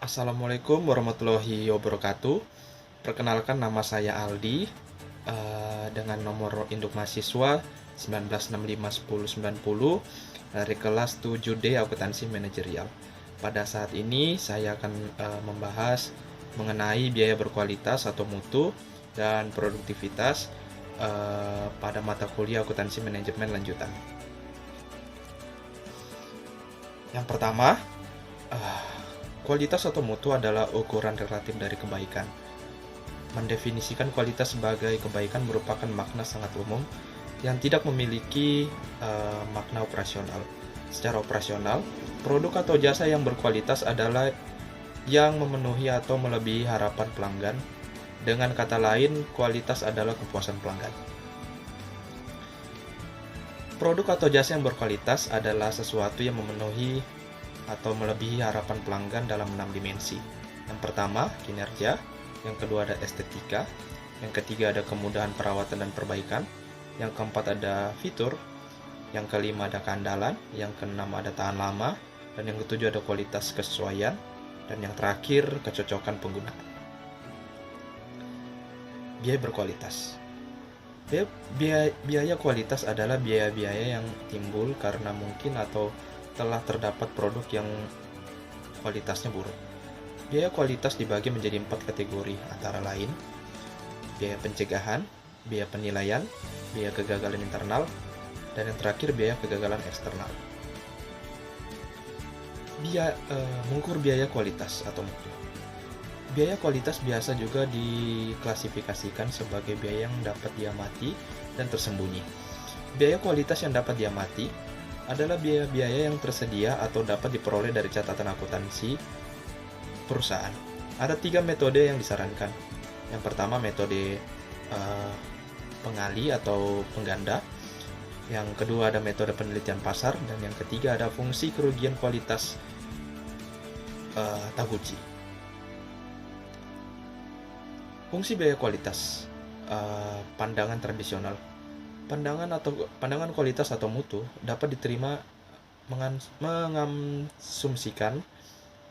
Assalamualaikum warahmatullahi wabarakatuh. Perkenalkan, nama saya Aldi, dengan nomor induk mahasiswa 19651090 dari kelas 7D Akuntansi Manajerial. Pada saat ini saya akan membahas mengenai biaya berkualitas atau mutu dan produktivitas pada mata kuliah Akuntansi Manajemen Lanjutan. Yang pertama, kualitas atau mutu adalah ukuran relatif dari kebaikan. Mendefinisikan kualitas sebagai kebaikan merupakan makna sangat umum yang tidak memiliki makna operasional. Secara operasional, produk atau jasa yang berkualitas adalah yang memenuhi atau melebihi harapan pelanggan. Dengan kata lain, kualitas adalah kepuasan pelanggan. Produk atau jasa yang berkualitas adalah sesuatu yang memenuhi atau melebihi harapan pelanggan dalam 6 dimensi. Yang pertama, kinerja. Yang kedua, ada estetika. Yang ketiga, ada kemudahan perawatan dan perbaikan. Yang keempat, ada fitur. Yang kelima, ada keandalan. Yang keenam, ada tahan lama. Dan yang ketujuh, ada kualitas kesesuaian. Dan yang terakhir, kecocokan penggunaan. Biaya berkualitas. Biaya kualitas adalah biaya-biaya yang timbul karena mungkin atau telah terdapat produk yang kualitasnya buruk. Biaya kualitas dibagi menjadi 4 kategori, antara lain biaya pencegahan, biaya penilaian, biaya kegagalan internal, dan yang terakhir biaya kegagalan eksternal. Mengukur biaya kualitas atau mutu. Biaya kualitas biasa juga diklasifikasikan sebagai biaya yang dapat diamati dan tersembunyi. Biaya kualitas yang dapat diamati adalah biaya-biaya yang tersedia atau dapat diperoleh dari catatan akuntansi perusahaan. Ada 3 metode yang disarankan. Yang pertama, metode pengali atau pengganda. Yang kedua, ada metode penelitian pasar. Dan yang ketiga, ada fungsi kerugian kualitas Taguchi. Fungsi biaya kualitas, pandangan tradisional. Pandangan kualitas atau mutu dapat diterima mengasumsikan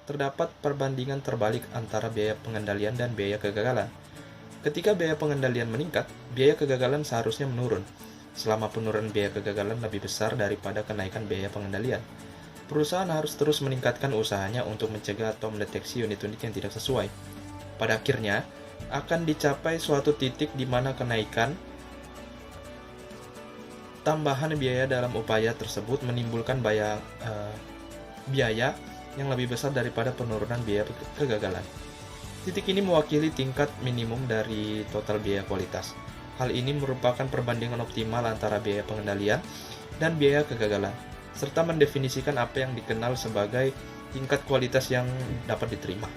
terdapat perbandingan terbalik antara biaya pengendalian dan biaya kegagalan. Ketika biaya pengendalian meningkat, biaya kegagalan seharusnya menurun. Selama penurunan biaya kegagalan lebih besar daripada kenaikan biaya pengendalian, perusahaan harus terus meningkatkan usahanya untuk mencegah atau mendeteksi unit-unit yang tidak sesuai. Pada akhirnya, akan dicapai suatu titik di mana kenaikan tambahan biaya dalam upaya tersebut menimbulkan biaya yang lebih besar daripada penurunan biaya kegagalan. Titik ini mewakili tingkat minimum dari total biaya kualitas. Hal ini merupakan perbandingan optimal antara biaya pengendalian dan biaya kegagalan, serta mendefinisikan apa yang dikenal sebagai tingkat kualitas yang dapat diterima.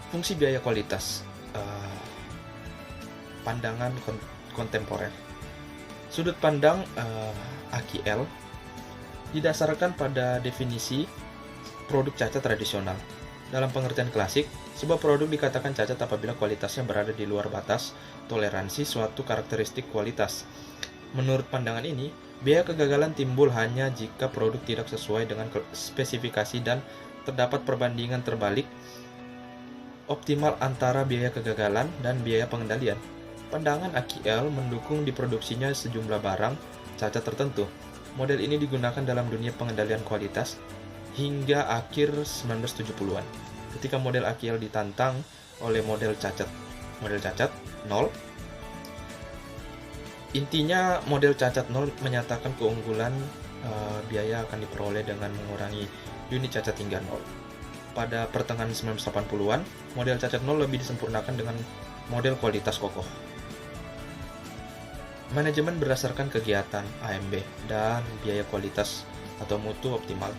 Fungsi biaya kualitas, pandangan kontemporer. Sudut pandang AQL didasarkan pada definisi produk cacat tradisional. Dalam pengertian klasik, sebuah produk dikatakan cacat apabila kualitasnya berada di luar batas toleransi suatu karakteristik kualitas. Menurut pandangan ini, biaya kegagalan timbul hanya jika produk tidak sesuai dengan spesifikasi dan terdapat perbandingan terbalik optimal antara biaya kegagalan dan biaya pengendalian. Pandangan AQL mendukung diproduksinya sejumlah barang cacat tertentu. Model ini digunakan dalam dunia pengendalian kualitas hingga akhir 1970-an, ketika model AQL ditantang oleh model cacat 0. Intinya, model cacat 0 menyatakan keunggulan biaya akan diperoleh dengan mengurangi unit cacat hingga 0. Pada pertengahan 1980-an, model cacat 0 lebih disempurnakan dengan model kualitas kokoh. Manajemen berdasarkan kegiatan AMB dan biaya kualitas atau mutu optimal.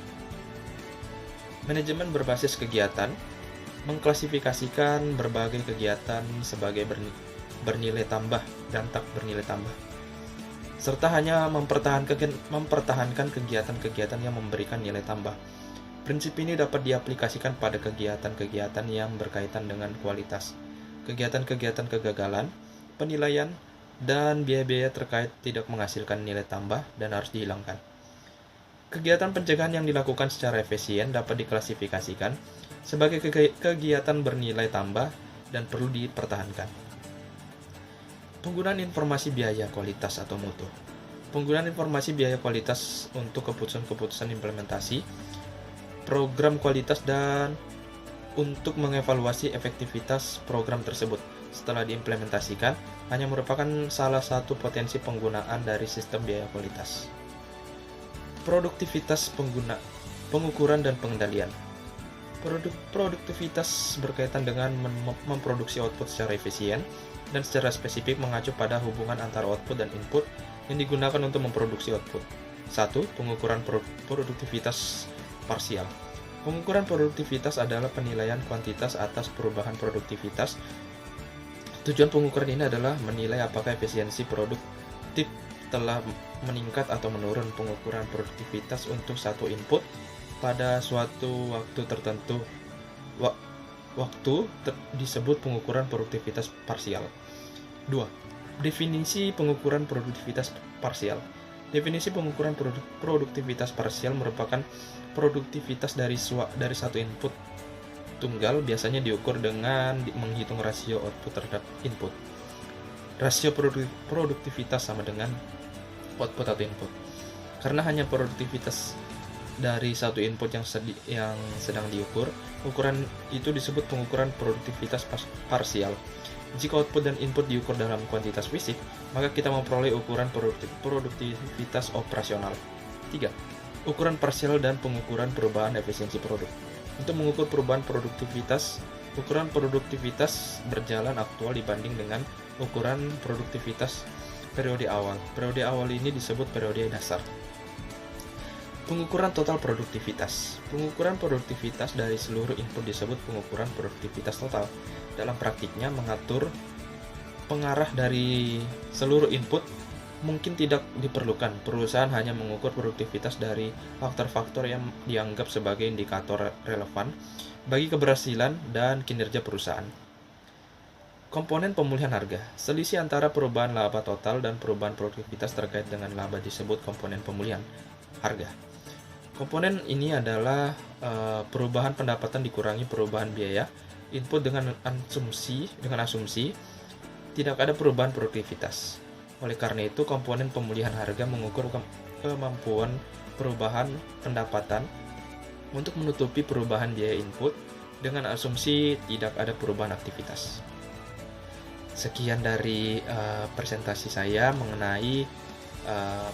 Manajemen berbasis kegiatan mengklasifikasikan berbagai kegiatan sebagai bernilai tambah dan tak bernilai tambah, serta hanya mempertahankan kegiatan-kegiatan yang memberikan nilai tambah. Prinsip ini dapat diaplikasikan pada kegiatan-kegiatan yang berkaitan dengan kualitas, kegiatan-kegiatan kegagalan, penilaian, dan biaya-biaya terkait tidak menghasilkan nilai tambah dan harus dihilangkan. Kegiatan pencegahan yang dilakukan secara efisien dapat diklasifikasikan sebagai kegiatan bernilai tambah dan perlu dipertahankan. Penggunaan informasi biaya kualitas atau mutu. Penggunaan informasi biaya kualitas untuk keputusan-keputusan implementasi, program kualitas dan untuk mengevaluasi efektivitas program tersebut setelah diimplementasikan hanya merupakan salah satu potensi penggunaan dari sistem biaya kualitas. Produktivitas pengukuran dan pengendalian. Produktivitas berkaitan dengan memproduksi output secara efisien dan secara spesifik mengacu pada hubungan antara output dan input yang digunakan untuk memproduksi output. 1. Pengukuran produktivitas parsial. Pengukuran produktivitas adalah penilaian kuantitas atas perubahan produktivitas. Tujuan pengukuran ini adalah menilai apakah efisiensi produktif telah meningkat atau menurun. Pengukuran produktivitas untuk satu input pada suatu waktu tertentu. Disebut pengukuran produktivitas parsial. 2. Definisi pengukuran produktivitas parsial. Definisi pengukuran produktivitas parsial merupakan produktivitas dari satu input tunggal, biasanya diukur dengan menghitung rasio output terhadap input. Rasio produktivitas sama dengan output atau input. Karena hanya produktivitas dari satu input yang sedang diukur, ukuran itu disebut pengukuran produktivitas parsial. Jika output dan input diukur dalam kuantitas fisik, maka kita memperoleh ukuran produktivitas operasional. 3. Ukuran parsial dan pengukuran perubahan efisiensi produk. Untuk mengukur perubahan produktivitas, ukuran produktivitas berjalan aktual dibanding dengan ukuran produktivitas periode awal. Periode awal ini disebut periode dasar. Pengukuran total produktivitas. Pengukuran produktivitas dari seluruh input disebut pengukuran produktivitas total. Dalam praktiknya, mengatur pengarah dari seluruh input mungkin tidak diperlukan. Perusahaan hanya mengukur produktivitas dari faktor-faktor yang dianggap sebagai indikator relevan bagi keberhasilan dan kinerja perusahaan. Komponen pemulihan harga. Selisih antara perubahan laba total dan perubahan produktivitas terkait dengan laba disebut komponen pemulihan harga. Komponen ini adalah perubahan pendapatan dikurangi perubahan biaya input dengan asumsi tidak ada perubahan produktivitas. Oleh karena itu, komponen pemulihan harga mengukur kemampuan perubahan pendapatan untuk menutupi perubahan biaya input dengan asumsi tidak ada perubahan aktivitas. Sekian dari presentasi saya mengenai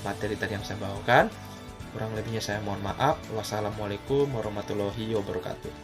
materi tadi yang saya bawakan. Kurang lebihnya saya mohon maaf. Wassalamualaikum warahmatullahi wabarakatuh.